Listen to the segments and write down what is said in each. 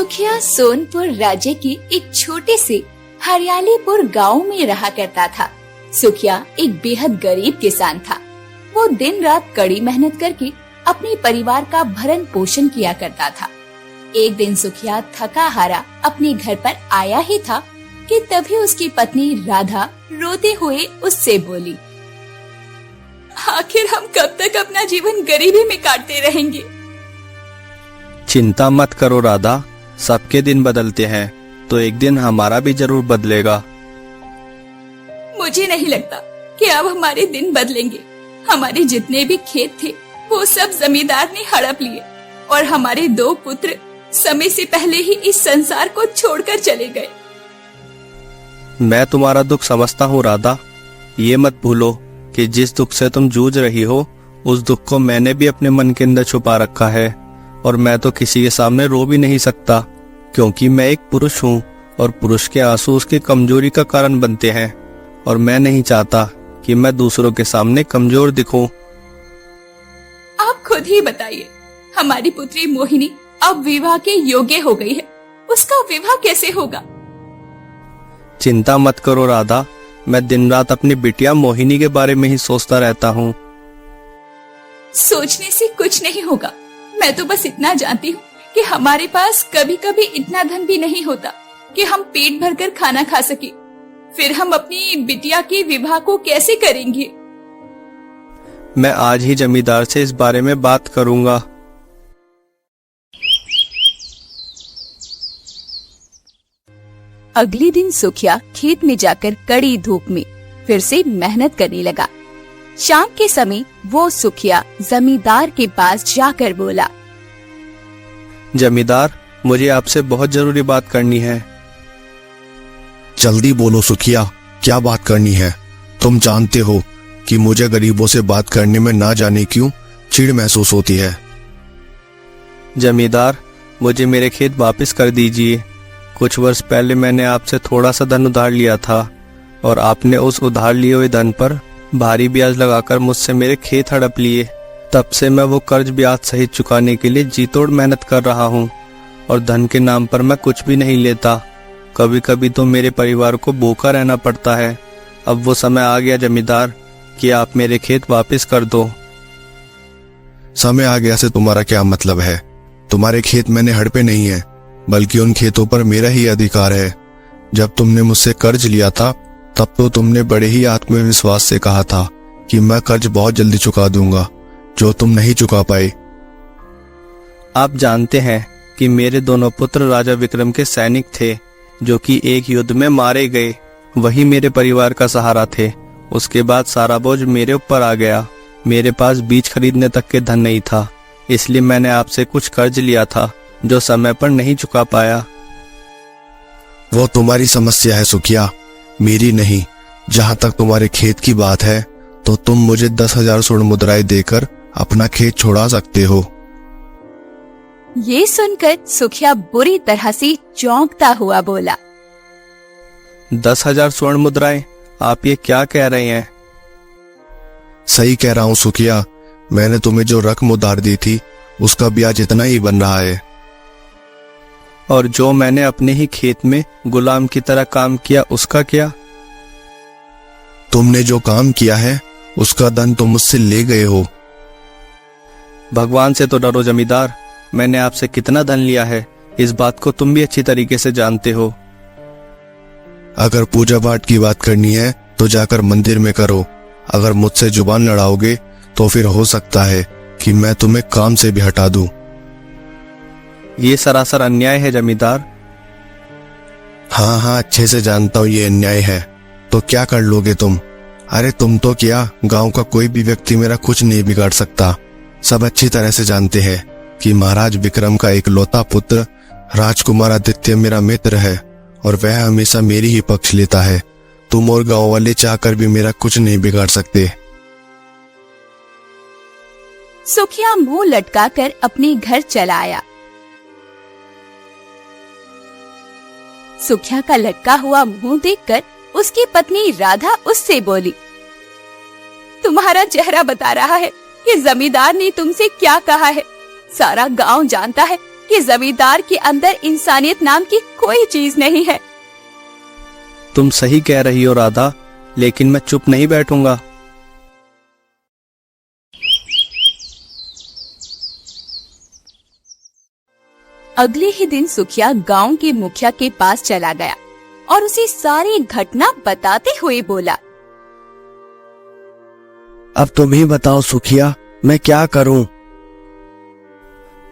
सुखिया सोनपुर राज्य के एक छोटे से हरियालीपुर गांव में रहा करता था। सुखिया एक बेहद गरीब किसान था। वो दिन रात कड़ी मेहनत करके अपने परिवार का भरण पोषण किया करता था। एक दिन सुखिया थका हारा अपने घर पर आया ही था कि तभी उसकी पत्नी राधा रोते हुए उससे बोली, आखिर हम कब तक अपना जीवन गरीबी में काटते रहेंगे? चिंता मत करो राधा, सबके दिन बदलते हैं तो एक दिन हमारा भी जरूर बदलेगा। मुझे नहीं लगता कि अब हमारे दिन बदलेंगे। हमारे जितने भी खेत थे वो सब जमींदार ने हड़प लिए और हमारे 2 पुत्र समय से पहले ही इस संसार को छोड़कर चले गए। मैं तुम्हारा दुख समझता हूँ राधा। ये मत भूलो कि जिस दुख से तुम जूझ रही हो उस दुख को मैंने भी अपने मन के अंदर छुपा रखा है और मैं तो किसी के सामने रो भी नहीं सकता, क्योंकि मैं एक पुरुष हूँ और पुरुष के आंसू उसकी कमजोरी का कारण बनते हैं और मैं नहीं चाहता कि मैं दूसरों के सामने कमजोर दिखूं। आप खुद ही बताइए, हमारी पुत्री मोहिनी अब विवाह के योग्य हो गई है, उसका विवाह कैसे होगा? चिंता मत करो राधा, मैं दिन रात अपनी बिटिया मोहिनी के बारे में ही सोचता रहता हूँ। सोचने से कुछ नहीं होगा। मैं तो बस इतना जानती हूँ कि हमारे पास कभी कभी इतना धन भी नहीं होता कि हम पेट भरकर खाना खा सके। फिर हम अपनी बिटिया के विवाह को कैसे करेंगे? मैं आज ही जमींदार से इस बारे में बात करूंगा। अगले दिन सुखिया खेत में जाकर कड़ी धूप में फिर से मेहनत करने लगा। शाम के समय वो सुखिया जमींदार के पास जाकर बोला, जमींदार, मुझे आपसे बहुत जरूरी बात करनी है। जल्दी बोलो सुखिया, क्या बात करनी है? तुम जानते हो कि मुझे गरीबों से बात करने में ना जाने क्यों चिढ़ महसूस होती है। जमींदार, मुझे मेरे खेत वापस कर दीजिए। कुछ वर्ष पहले मैंने आपसे थोड़ा सा धन उधार लिया था और आपने उस उधार लिए हुए धन पर भारी ब्याज लगाकर मुझसे मेरे खेत हड़प लिए। तब से मैं वो कर्ज ब्याज सहित चुकाने के लिए जी तोड़ मेहनत कर रहा हूँ और धन के नाम पर मैं कुछ भी नहीं लेता। कभी कभी तो मेरे परिवार को भूखा रहना पड़ता है। अब वो समय आ गया जमींदार कि आप मेरे खेत वापस कर दो। समय आ गया से तुम्हारा क्या मतलब है? तुम्हारे खेत मैंने हड़पे नहीं है, बल्कि उन खेतों पर मेरा ही अधिकार है। जब तुमने मुझसे कर्ज लिया था तब तो तुमने बड़े ही आत्मविश्वास से कहा था कि मैं कर्ज बहुत जल्दी चुका दूंगा, जो तुम नहीं चुका पाए। आप जानते हैं कि मेरे दोनों पुत्र राजा विक्रम के सैनिक थे जो कि एक युद्ध में मारे गए। वही मेरे परिवार का सहारा थे। उसके बाद सारा बोझ मेरे ऊपर आ गया। मेरे पास बीज खरीदने तक के धन नहीं था, इसलिए मैंने आपसे कुछ कर्ज लिया था जो समय पर नहीं चुका पाया। वो तुम्हारी समस्या है सुखिया, मेरी नहीं। जहां तक तुम्हारे खेत की बात है तो तुम मुझे 10,000 स्वर्ण मुद्राएं देकर अपना खेत छोड़ा सकते हो। ये सुनकर सुखिया बुरी तरह से चौंकता हुआ बोला, 10,000 स्वर्ण मुद्राएं? आप ये क्या कह रहे हैं? सही कह रहा हूँ सुखिया, मैंने तुम्हें जो रकम उधार दी थी उसका ब्याज इतना ही बन रहा है। और जो मैंने अपने ही खेत में गुलाम की तरह काम किया उसका क्या? तुमने जो काम किया है उसका धन तुम मुझसे ले गए हो। भगवान से तो डरो जमींदार, मैंने आपसे कितना धन लिया है इस बात को तुम भी अच्छी तरीके से जानते हो। अगर पूजा पाठ की बात करनी है तो जाकर मंदिर में करो। अगर मुझसे जुबान लड़ाओगे तो फिर हो सकता है कि मैं तुम्हें काम से भी हटा दूं। ये सरासर अन्याय है जमींदार। हाँ, अच्छे से जानता हूँ ये अन्याय है। तो क्या कर लोगे तुम? अरे तुम तो क्या, गांव का कोई भी व्यक्ति मेरा कुछ नहीं बिगाड़ सकता। सब अच्छी तरह से जानते हैं कि महाराज विक्रम का इकलौता पुत्र राजकुमार आदित्य मेरा मित्र है और वह हमेशा मेरी ही पक्ष लेता है। तुम और गांव वाले चाहकर भी मेरा कुछ नहीं बिगाड़ सकते। सुखिया मुंह लटकाकर अपने घर चला आया। सुखिया का लटका हुआ मुंह देखकर उसकी पत्नी राधा उससे बोली, तुम्हारा चेहरा बता रहा है कि जमींदार ने तुमसे क्या कहा है। सारा गांव जानता है कि जमींदार के अंदर इंसानियत नाम की कोई चीज नहीं है। तुम सही कह रही हो राधा, लेकिन मैं चुप नहीं बैठूंगा। अगले ही दिन सुखिया गांव के मुखिया के पास चला गया और उसे सारी घटना बताते हुए बोला, अब तुम ही बताओ सुखिया, मैं क्या करूं?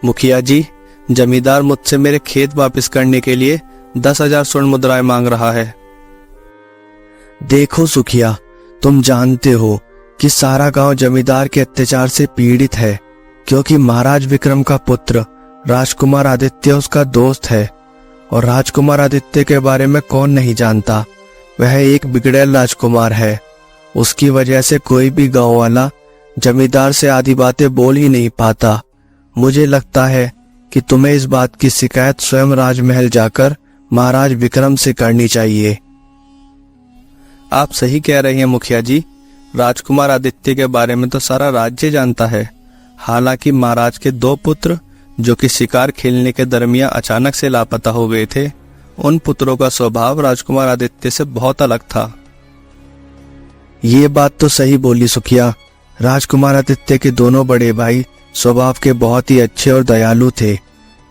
मुखिया जी, जमींदार मुझसे मेरे खेत वापस करने के लिए 10,000 स्वर्ण मुद्राएं मांग रहा है। देखो सुखिया, तुम जानते हो कि सारा गांव जमींदार के अत्याचार से पीड़ित है, क्योंकि महाराज विक्रम का पुत्र राजकुमार आदित्य उसका दोस्त है। और राजकुमार आदित्य के बारे में कौन नहीं जानता, वह एक बिगड़ैल राजकुमार है। उसकी वजह से कोई भी गांव वाला जमींदार से आधी बातें बोल ही नहीं पाता। मुझे लगता है कि तुम्हें इस बात की शिकायत स्वयं राजमहल जाकर महाराज विक्रम से करनी चाहिए। आप सही कह रही हैं मुखिया जी, राजकुमार आदित्य के बारे में तो सारा राज्य जानता है। हालांकि महाराज के 2 पुत्र जो कि शिकार खेलने के दरमियान अचानक से लापता हो गए थे, उन पुत्रों का स्वभाव राजकुमार आदित्य से बहुत अलग था। ये बात तो सही बोली सुखिया। राजकुमार आदित्य के दोनों बड़े भाई स्वभाव के बहुत ही अच्छे और दयालु थे।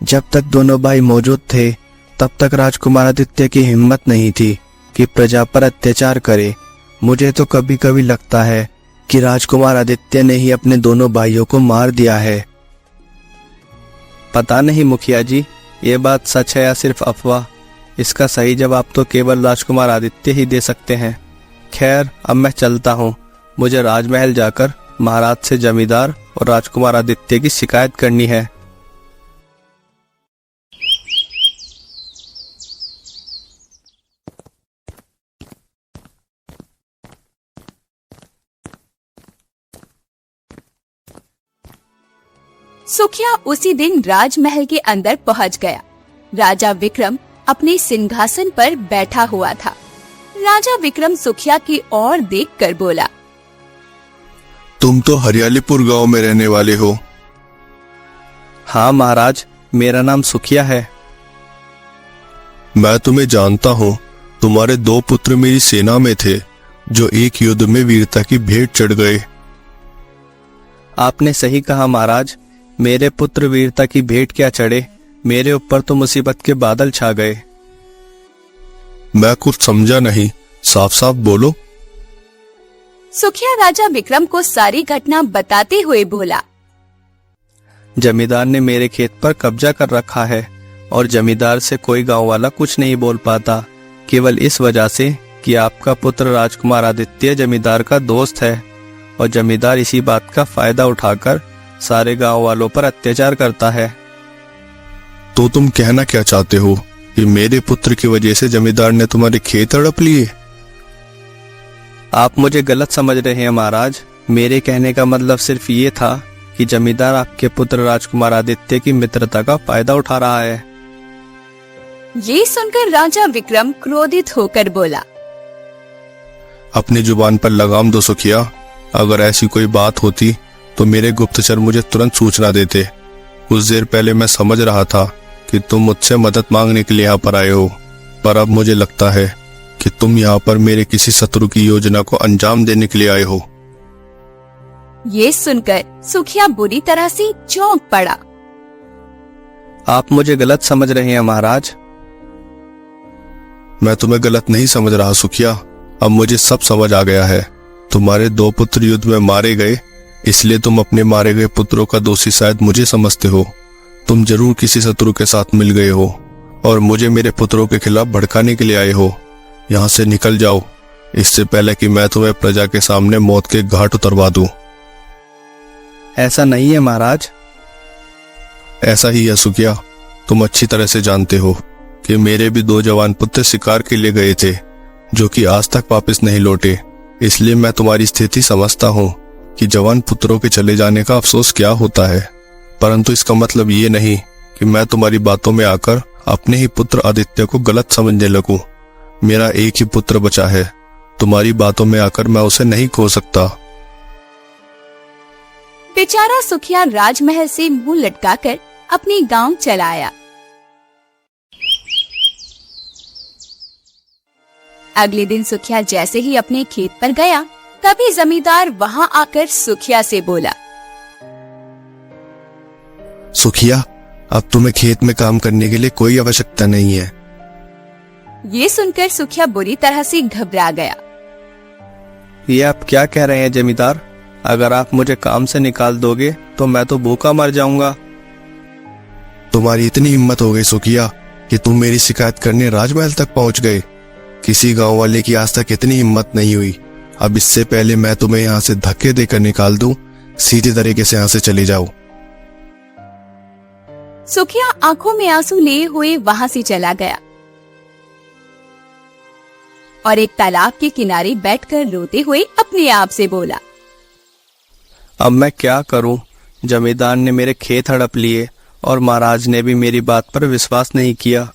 जब तक दोनों भाई मौजूद थे, तब तक राजकुमार आदित्य की हिम्मत नहीं थी कि प्रजा पर अत्याचार करे। मुझे तो कभी कभी लगता है कि राजकुमार आदित्य ने ही अपने दोनों भाइयों को मार दिया है। पता नहीं मुखिया जी, ये बात सच है या सिर्फ अफवाह। इसका सही जवाब तो केवल राजकुमार आदित्य ही दे सकते हैं। खैर, अब मैं चलता हूँ। मुझे राजमहल जाकर महाराज से जमींदार और राजकुमार आदित्य की शिकायत करनी है। सुखिया उसी दिन राजमहल के अंदर पहुंच गया। राजा विक्रम अपने सिंहासन पर बैठा हुआ था। राजा विक्रम सुखिया की ओर देखकर बोला, तुम तो हरियालीपुर गांव में रहने वाले हो। हाँ महाराज, मेरा नाम सुखिया है। मैं तुम्हें जानता हूँ। तुम्हारे 2 पुत्र मेरी सेना में थे, जो एक युद्ध में वीरता की भेंट चढ़ गए। आपने सही कहा महाराज, मेरे पुत्र वीरता की भेंट क्या चढ़े, मेरे ऊपर तो मुसीबत के बादल छा गए। मैं कुछ समझा नहीं, साफ साफ बोलो। सुखिया राजा विक्रम को सारी घटना बताते हुए बोला, जमींदार ने मेरे खेत पर कब्जा कर रखा है और जमींदार से कोई गांव वाला कुछ नहीं बोल पाता, केवल इस वजह से कि आपका पुत्र राजकुमार आदित्य जमींदार का दोस्त है और जमींदार इसी बात का फायदा उठाकर सारे गांव वालों पर अत्याचार करता है। तो तुम कहना क्या चाहते हो कि मेरे पुत्र की वजह से जमींदार ने तुम्हारे खेत हड़प लिए? आप मुझे गलत समझ रहे हैं महाराज। मेरे कहने का मतलब सिर्फ ये था कि जमींदार आपके पुत्र राजकुमार आदित्य की मित्रता का फायदा उठा रहा है। ये सुनकर राजा विक्रम क्रोधित होकर बोला, अपनी जुबान पर लगाम दो सुखिया। अगर ऐसी कोई बात होती तो मेरे गुप्तचर मुझे तुरंत सूचना देते। कुछ देर पहले मैं समझ रहा था कि तुम मुझसे मदद मांगने के लिए यहाँ पर आए हो, पर अब मुझे लगता है कि तुम यहाँ पर मेरे किसी शत्रु की योजना को अंजाम देने के लिए आए हो। ये सुनकर सुखिया बुरी तरह से चौंक पड़ा। आप मुझे गलत समझ रहे हैं महाराज। मैं तुम्हें गलत नहीं समझ रहा सुखिया। अब मुझे सब समझ आ गया है। तुम्हारे 2 पुत्र युद्ध में मारे गए, इसलिए तुम अपने मारे गए पुत्रों का दोषी शायद मुझे समझते हो। तुम जरूर किसी शत्रु के साथ मिल गए हो और मुझे मेरे पुत्रों के खिलाफ भड़काने के लिए आए हो। यहाँ से निकल जाओ, इससे पहले कि मैं तुम्हें प्रजा के सामने मौत के घाट उतरवा दूं। ऐसा नहीं है महाराज। ऐसा ही है सुखिया। तुम अच्छी तरह से जानते हो कि मेरे भी 2 जवान पुत्र शिकार के लिए गए थे, जो कि आज तक वापस नहीं लौटे। इसलिए मैं तुम्हारी स्थिति समझता हूँ कि जवान पुत्रों के चले जाने का अफसोस क्या होता है, परंतु इसका मतलब ये नहीं कि मैं तुम्हारी बातों में आकर अपने ही पुत्र आदित्य को गलत समझने लगूं। मेरा एक ही पुत्र बचा है। तुम्हारी बातों में आकर मैं उसे नहीं खो सकता। बेचारा सुखिया राजमहल से मुंह लटकाकर अपने गांव चला आया। अगले दिन सुखिया जैसे ही अपने खेत पर गया, तभी जमींदार वहां आकर सुखिया से बोला, सुखिया, अब तुम्हें खेत में काम करने के लिए कोई आवश्यकता नहीं है। ये सुनकर सुखिया बुरी तरह से घबरा गया। ये आप क्या कह रहे हैं जमींदार? अगर आप मुझे काम से निकाल दोगे तो मैं तो भूखा मर जाऊंगा। तुम्हारी इतनी हिम्मत हो गई सुखिया कि तुम मेरी शिकायत करने राजमहल तक पहुंच गए। किसी गांव वाले की आज तक इतनी हिम्मत नहीं हुई। अब इससे पहले मैं तुम्हें यहाँ से धक्के देकर निकाल दूं, सीधे तरीके से यहाँ से चले जाओ। सुखिया आंखों में आंसू लिए हुए वहां से चला गया और एक तालाब के किनारे बैठकर रोते हुए अपने आप से बोला, अब मैं क्या करूं? जमींदार ने मेरे खेत हड़प लिए और महाराज ने भी मेरी बात पर विश्वास नहीं किया।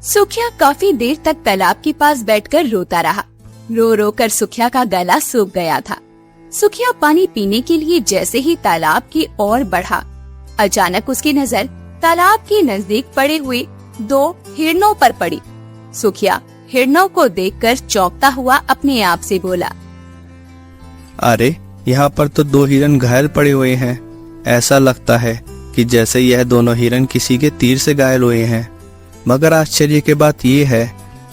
सुखिया काफी देर तक तालाब के पास बैठकर रोता रहा। रो रो कर सुखिया का गला सूख गया था। सुखिया पानी पीने के लिए जैसे ही तालाब की ओर बढ़ा, अचानक उसकी नजर तालाब के नजदीक पड़े हुए 2 हिरणों पर पड़ी। सुखिया हिरणों को देखकर चौंकता हुआ अपने आप से बोला, अरे, यहाँ पर तो 2 हिरन घायल पड़े हुए हैं। ऐसा लगता है कि जैसे यह दोनों हिरन किसी के तीर से घायल हुए हैं। मगर आश्चर्य की बात यह है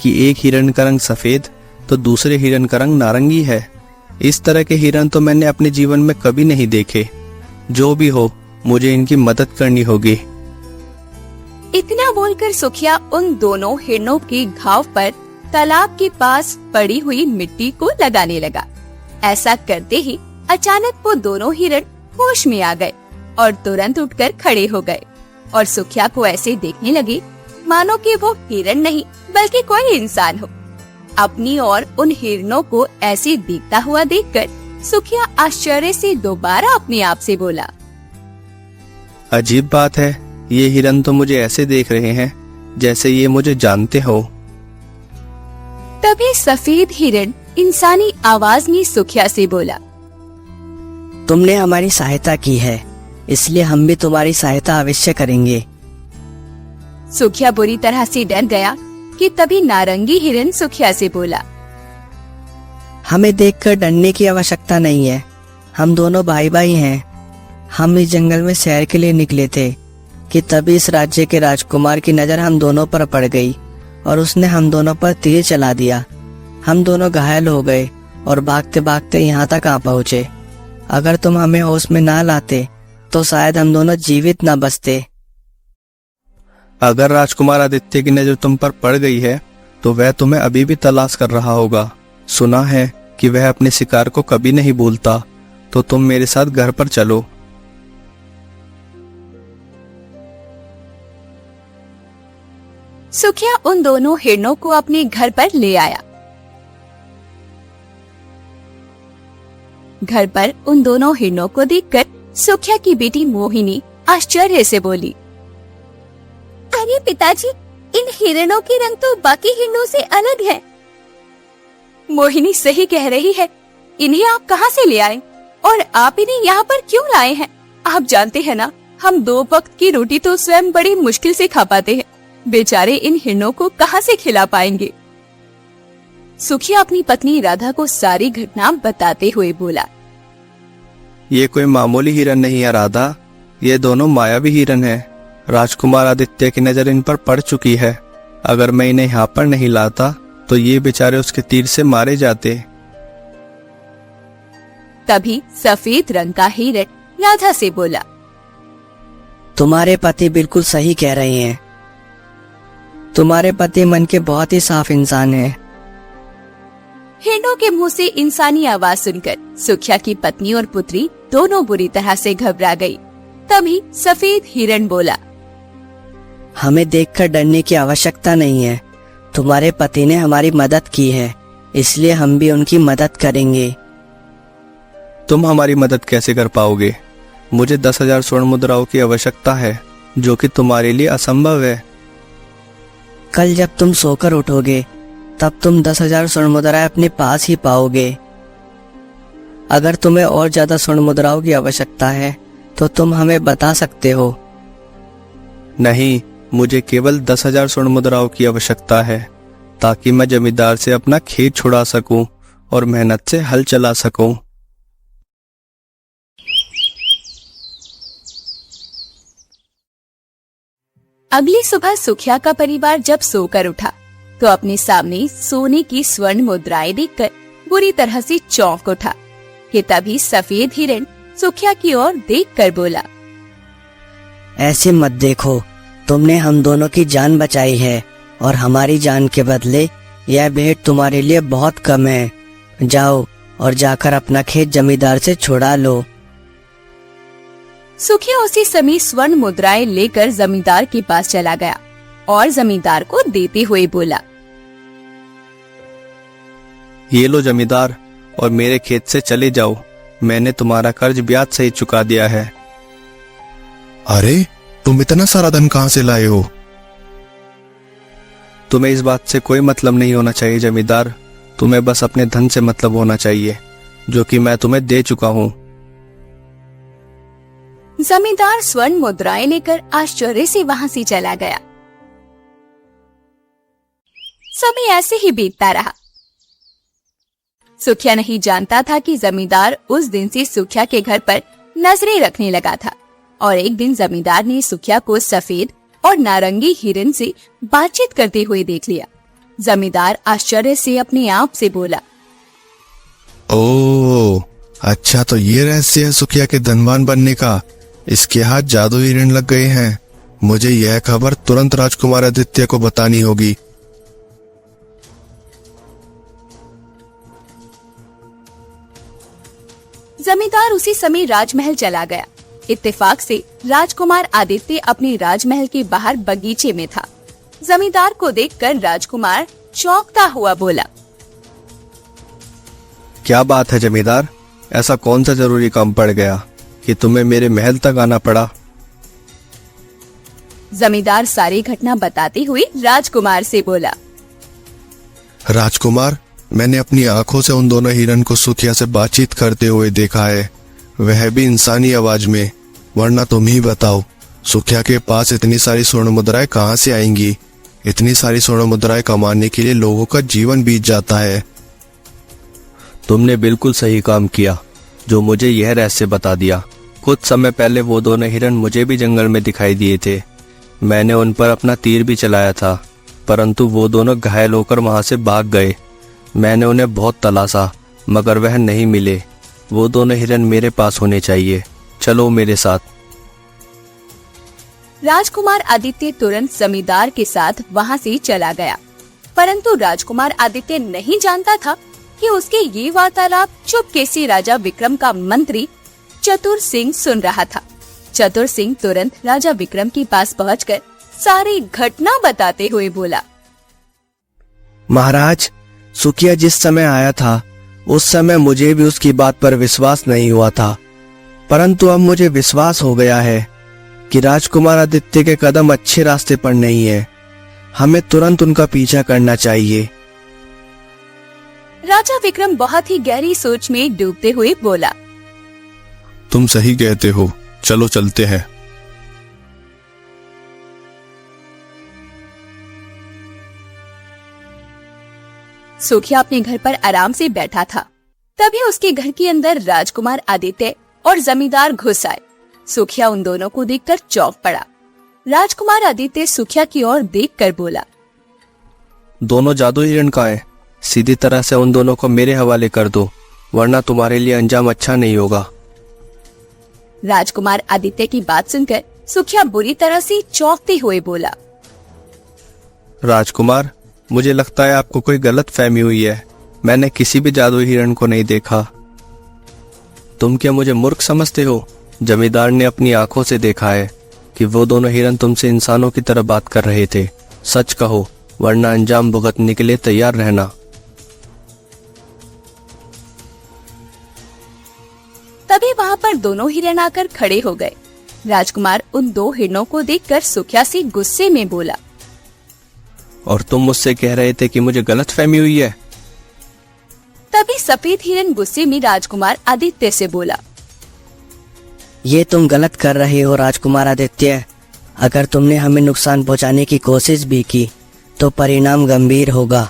कि एक हिरन का रंग सफेद तो दूसरे हिरन का रंग नारंगी है। इस तरह के हिरन तो मैंने अपने जीवन में कभी नहीं देखे। जो भी हो, मुझे इनकी मदद करनी होगी। इतना बोलकर सुखिया उन दोनों हिरणों के घाव पर तालाब के पास पड़ी हुई मिट्टी को लगाने लगा। ऐसा करते ही अचानक वो दोनों हिरण होश में आ गए और तुरंत उठकर खड़े हो गए और सुखिया को ऐसे देखने लगे मानो कि वो हिरण नहीं बल्कि कोई इंसान हो। अपनी और उन हिरणों को ऐसे देखता हुआ देखकर सुखिया आश्चर्य से दोबारा अपने आप से बोला, अजीब बात है, ये हिरन तो मुझे ऐसे देख रहे हैं जैसे ये मुझे जानते हो। तभी सफेद हिरण इंसानी आवाज में सुखिया से बोला, तुमने हमारी सहायता की है, इसलिए हम भी तुम्हारी सहायता अवश्य करेंगे। सुखिया बुरी तरह से डर गया कि तभी नारंगी हिरण सुखिया से बोला, हमें देखकर डरने की आवश्यकता नहीं है। हम दोनों भाई भाई हैं। हम इस जंगल में सैर के लिए निकले थे कि तभी इस राज्य के राजकुमार की नजर हम दोनों पर पड़ गई और उसने हम दोनों पर तीर चला दिया। हम दोनों घायल हो गए और भागते भागते यहाँ तक आ पहुँचे। अगर तुम हमें होश में ना लाते तो शायद हम दोनों जीवित न बचते। अगर राजकुमार आदित्य की नजर तुम पर पड़ गई है तो वह तुम्हें अभी भी तलाश कर रहा होगा। सुना है कि वह अपने शिकार को कभी नहीं भूलता। तो तुम मेरे साथ घर पर चलो। सुखिया उन दोनों हिरणों को अपने घर पर ले आया। घर पर उन दोनों हिरणों को देखकर सुखिया की बेटी मोहिनी आश्चर्य से बोली, अरे पिताजी, इन हिरणों के रंग तो बाकी हिरणों से अलग है। मोहिनी सही कह रही है, इन्हें आप कहाँ से ले आए और आप इन्हें यहाँ पर क्यों लाए हैं? आप जानते हैं ना, हम 2 वक्त की रोटी तो स्वयं बड़ी मुश्किल से खा पाते हैं। बेचारे इन हिरणों को कहाँ से खिला पाएंगे? सुखिया अपनी पत्नी राधा को सारी घटना बताते हुए बोला, ये कोई मामूली हिरन नहीं है राधा, ये दोनों मायावी हिरन हैं। राजकुमार आदित्य की नजर इन पर पड़ चुकी है। अगर मैं इन्हें यहाँ पर नहीं लाता तो ये बेचारे उसके तीर से मारे जाते। तभी सफेद रंग का हिरण राधा से बोला, तुम्हारे पति बिल्कुल सही कह रहे हैं। तुम्हारे पति मन के बहुत ही साफ इंसान हैं। हिरणों के मुंह से इंसानी आवाज सुनकर सुखिया की पत्नी और पुत्री दोनों बुरी तरह से घबरा गई। तभी सफेद हिरण बोला, हमें देखकर डरने की आवश्यकता नहीं है। तुम्हारे पति ने हमारी मदद की है, इसलिए हम भी उनकी मदद करेंगे। तुम हमारी मदद कैसे कर पाओगे? मुझे 10,000 स्वर्ण मुद्राओं की आवश्यकता है, जो कि तुम्हारे लिए असंभव है। कल जब तुम सोकर उठोगे तब तुम 10,000 स्वर्ण मुद्राएं अपने पास ही पाओगे। अगर तुम्हें और ज्यादा स्वर्ण मुद्राओं की आवश्यकता है तो तुम हमें बता सकते हो, नहीं, मुझे केवल 10,000 स्वर्ण मुद्राओं की आवश्यकता है ताकि मैं जमींदार से अपना खेत छुड़ा सकूं और मेहनत से हल चला सकूं। अगली सुबह सुखिया का परिवार जब सोकर उठा तो अपने सामने सोने की स्वर्ण मुद्राएं देखकर बुरी तरह से चौंक उठा कि तभी सफेद हिरण सुखिया की ओर देखकर बोला, ऐसे मत देखो, तुमने हम दोनों की जान बचाई है और हमारी जान के बदले यह भेंट तुम्हारे लिए बहुत कम है। जाओ और जाकर अपना खेत जमींदार से छुड़ा लो। सुखिया उसी समय स्वर्ण मुद्राएं लेकर जमींदार के पास चला गया और जमींदार को देते हुए बोला, ये लो जमींदार, और मेरे खेत से चले जाओ। मैंने तुम्हारा कर्ज ब्याज सहित चुका दिया है। अरे तुम इतना सारा धन कहाँ से लाए हो? तुम्हें इस बात से कोई मतलब नहीं होना चाहिए जमींदार। तुम्हें बस अपने धन से मतलब होना चाहिए जो कि मैं तुम्हें दे चुका हूँ। जमींदार स्वर्ण मुद्राएं लेकर आश्चर्य से वहां से चला गया। समय ऐसे ही बीतता रहा। सुखिया नहीं जानता था कि जमींदार उस दिन से सुखिया के घर पर नजरें रखने लगा था और एक दिन जमींदार ने सुखिया को सफेद और नारंगी हिरन से बातचीत करते हुए देख लिया। जमींदार आश्चर्य से अपने आप से बोला, ओह, अच्छा तो ये रहस्य है सुखिया के धनवान बनने का। इसके हाथ जादुई ऋण लग गए हैं। मुझे यह खबर तुरंत राजकुमार आदित्य को बतानी होगी। जमींदार उसी समय राजमहल चला गया। इत्तेफाक से राजकुमार आदित्य अपने राजमहल के बाहर बगीचे में था। जमींदार को देखकर राजकुमार चौंकता हुआ बोला, क्या बात है जमींदार, ऐसा कौन सा जरूरी काम पड़ गया कि तुम्हें मेरे महल तक आना पड़ा? जमींदार सारी घटना बताते हुए राजकुमार से बोला, राजकुमार, मैंने अपनी आंखों से उन दोनों हिरन को सुखिया से बातचीत करते हुए देखा है, वह भी इंसानी आवाज में। वरना तुम ही बताओ, सुखिया के पास इतनी सारी स्वर्ण मुद्राएं कहाँ से आएंगी? इतनी सारी स्वर्ण मुद्राएं कमाने के लिए लोगों का जीवन बीत जाता है। तुमने बिल्कुल सही काम किया जो मुझे यह रहस्य बता दिया। कुछ समय पहले वो दोनों हिरन मुझे भी जंगल में दिखाई दिए थे। मैंने उन पर अपना तीर भी चलाया था, परंतु वो दोनों घायल होकर वहां से भाग गए। मैंने उन्हें बहुत तलाशा मगर वह नहीं मिले। वो दोनों हिरन मेरे पास होने चाहिए। चलो मेरे साथ। राजकुमार आदित्य तुरंत जमींदार के साथ वहां से चला गया, परंतु राजकुमार आदित्य नहीं जानता था कि उसके ये वार्तालाप चुपके से राजा विक्रम का मंत्री चतुर सिंह सुन रहा था। चतुर सिंह तुरंत राजा विक्रम के पास पहुंचकर सारी घटना बताते हुए बोला, महाराज, सुखिया जिस समय आया था उस समय मुझे भी उसकी बात पर विश्वास नहीं हुआ था, परंतु अब मुझे विश्वास हो गया है कि राजकुमार आदित्य के कदम अच्छे रास्ते पर नहीं है। हमें तुरंत उनका पीछा करना चाहिए। राजा विक्रम बहुत ही गहरी सोच में डूबते हुए बोला, तुम सही कहते हो, चलो चलते हैं। सुखिया अपने घर पर आराम से बैठा था। तभी उसके घर के अंदर राजकुमार आदित्य और जमींदार घुस आए। सुखिया उन दोनों को देखकर चौंक पड़ा। राजकुमार आदित्य सुखिया की ओर देखकर बोला, दोनों जादुई हिरण कहाँ हैं? सीधी तरह से उन दोनों को मेरे हवाले कर दो, वरना तुम्हारे लिए अंजाम अच्छा नहीं होगा। राजकुमार आदित्य की बात सुनकर सुखिया बुरी तरह से चौंकते हुए बोला, राजकुमार, मुझे लगता है आपको कोई गलत फहमी हुई है। मैंने किसी भी जादुई हिरण को नहीं देखा। तुम क्या मुझे मूर्ख समझते हो? जमींदार ने अपनी आंखों से देखा है कि वो दोनों हिरन तुमसे इंसानों की तरह बात कर रहे थे। सच कहो, वरना अंजाम भुगतने के लिए तैयार रहना। तभी वहाँ पर दोनों हिरन आकर खड़े हो गए। राजकुमार उन दो हिरणों को देखकर सुखिया से गुस्से में बोला, और तुम मुझसे कह रहे थे कि मुझे गलत फहमी हुई है। तभी सफेद हिरन गुस्से में राजकुमार आदित्य से बोला, ये तुम गलत कर रहे हो राजकुमार आदित्य। अगर तुमने हमें नुकसान पहुंचाने की कोशिश भी की तो परिणाम गंभीर होगा।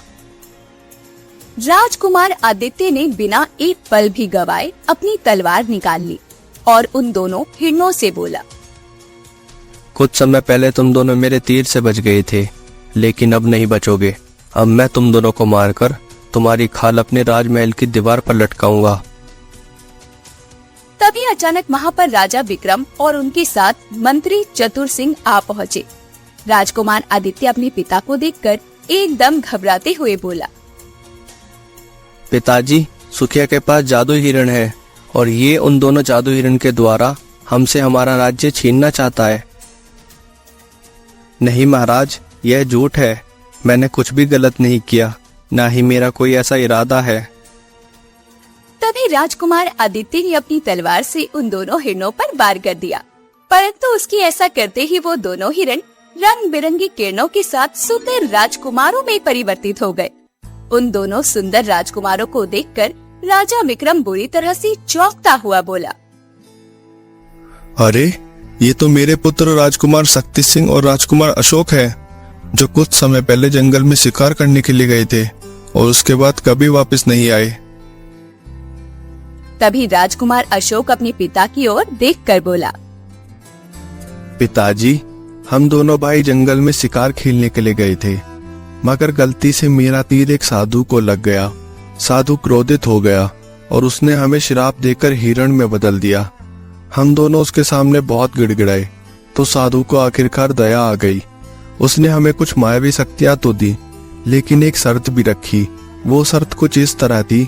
राजकुमार आदित्य ने बिना एक पल भी गवाए अपनी तलवार निकाल ली और उन दोनों हिरणों से बोला, कुछ समय पहले तुम दोनों मेरे तीर से बच गए थे, लेकिन अब नहीं बचोगे। अब मैं तुम दोनों को मारकर तुम्हारी खाल अपने राजमहल की दीवार पर लटकाऊंगा। तभी अचानक वहाँ पर राजा विक्रम और उनके साथ मंत्री चतुर सिंह आ पहुँचे। राजकुमार आदित्य अपने पिता को देखकर एकदम घबराते हुए बोला, पिताजी, सुखिया के पास जादू हिरण है और ये उन दोनों जादू हिरण के द्वारा हमसे हमारा राज्य छीनना चाहता है। नहीं महाराज, यह झूठ है। मैंने कुछ भी गलत नहीं किया, ना ही मेरा कोई ऐसा इरादा है। तभी राजकुमार आदित्य ने अपनी तलवार से उन दोनों हिरणों पर वार कर दिया, परंतु उसकी ऐसा करते ही वो दोनों हिरण रंग बिरंगी किरणों के साथ सुंदर राजकुमारों में परिवर्तित हो गए। उन दोनों सुंदर राजकुमारों को देखकर राजा विक्रम बुरी तरह से चौंकता हुआ बोला, अरे, ये तो मेरे पुत्र राजकुमार शक्ति सिंह और राजकुमार अशोक है, जो कुछ समय पहले जंगल में शिकार करने के लिए गए थे और उसके बाद कभी वापस नहीं आए। तभी राजकुमार अशोक अपने पिता की ओर देखकर बोला, पिताजी, हम दोनों भाई जंगल में शिकार खेलने के लिए गए थे, मगर गलती से मेरा तीर एक साधु को लग गया। साधु क्रोधित हो गया और उसने हमें श्राप देकर हिरण में बदल दिया। हम दोनों उसके सामने बहुत गिड़गिड़ाए तो साधु को आखिरकार दया आ गई। उसने हमें कुछ मायावी शक्तियां तो दी, लेकिन एक शर्त भी रखी। वो शर्त कुछ इस तरह थी,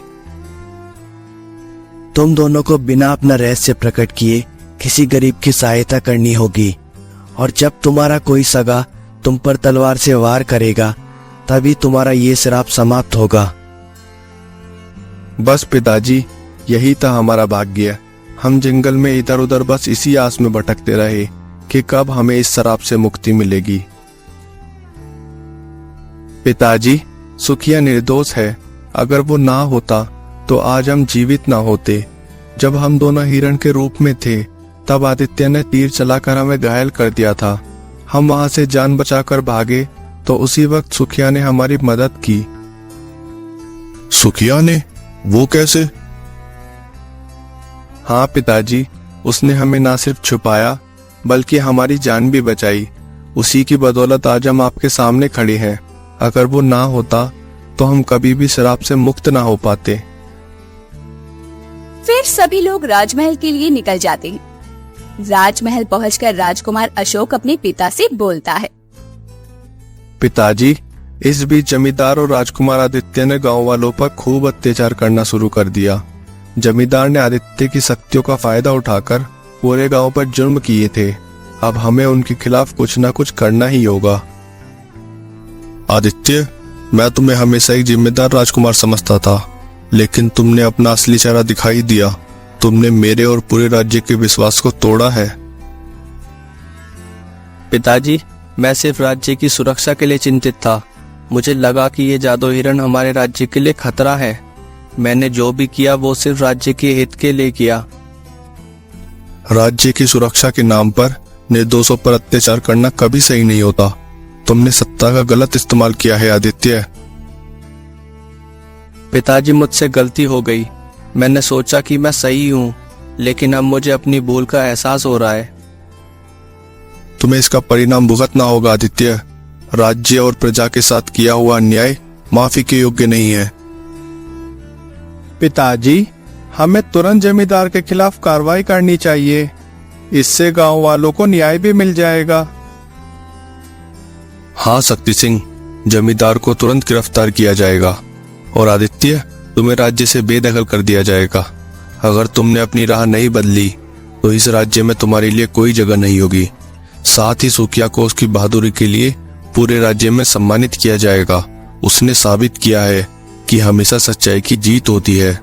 तुम दोनों को बिना अपना रहस्य प्रकट किए किसी गरीब की सहायता करनी होगी, और जब तुम्हारा कोई सगा तुम पर तलवार से वार करेगा तभी तुम्हारा ये श्राप समाप्त होगा। बस पिताजी, यही था हमारा भाग्य। हम जंगल में इधर उधर बस इसी आस में भटकते रहे कि कब हमें इस श्राप से मुक्ति मिलेगी। पिताजी, सुखिया निर्दोष है। अगर वो ना होता तो आज हम जीवित ना होते। जब हम दोनों हिरण के रूप में थे तब आदित्य ने तीर चलाकर हमें घायल कर दिया था। हम वहां से जान बचाकर भागे तो उसी वक्त सुखिया ने हमारी मदद की। सुखिया ने? वो कैसे? हाँ पिताजी, उसने हमें ना सिर्फ छुपाया बल्कि हमारी जान भी बचाई। उसी की बदौलत आज हम आपके सामने खड़े हैं। अगर वो ना होता तो हम कभी भी श्राप से मुक्त ना हो पाते। फिर सभी लोग राजमहल के लिए निकल जाते हैं। राजमहल पहुंचकर राजकुमार अशोक अपने पिता से बोलता है, पिताजी, इस बीच जमींदार और राजकुमार आदित्य ने गांव वालों पर खूब अत्याचार करना शुरू कर दिया। जमींदार ने आदित्य की शक्तियों का फायदा उठाकर पूरे गांव पर जुर्म किए थे। अब हमें उनके खिलाफ कुछ न कुछ करना ही होगा। आदित्य, मैं तुम्हें हमेशा एक जिम्मेदार राजकुमार समझता था, लेकिन तुमने अपना असली चेहरा दिखाई दिया। तुमने मेरे और पूरे राज्य के विश्वास को तोड़ा है। पिताजी, मैं सिर्फ राज्य की सुरक्षा के लिए चिंतित था। मुझे लगा कि ये जादू हिरण हमारे राज्य के लिए खतरा है। मैंने जो भी किया वो सिर्फ राज्य के हित के लिए किया। राज्य की सुरक्षा के नाम पर निर्दोषों पर अत्याचार करना कभी सही नहीं होता। तुमने सत्ता का गलत इस्तेमाल किया है आदित्य। पिताजी, मुझसे गलती हो गई। मैंने सोचा कि मैं सही हूँ, लेकिन अब मुझे अपनी भूल का एहसास हो रहा है। तुम्हें इसका परिणाम भुगतना होगा आदित्य। राज्य और प्रजा के साथ किया हुआ अन्याय माफी के योग्य नहीं है। पिताजी, हमें तुरंत जमींदार के खिलाफ कार्रवाई करनी चाहिए। इससे गांव वालों को न्याय भी मिल जाएगा। हाँ शक्ति सिंह, जमींदार को तुरंत गिरफ्तार किया जाएगा और आदित्य, तुम्हें राज्य से बेदखल कर दिया जाएगा। अगर तुमने अपनी राह नहीं बदली तो इस राज्य में तुम्हारे लिए कोई जगह नहीं होगी। साथ ही सुखिया को उसकी बहादुरी के लिए पूरे राज्य में सम्मानित किया जाएगा। उसने साबित किया है कि हमेशा सच्चाई की जीत होती है।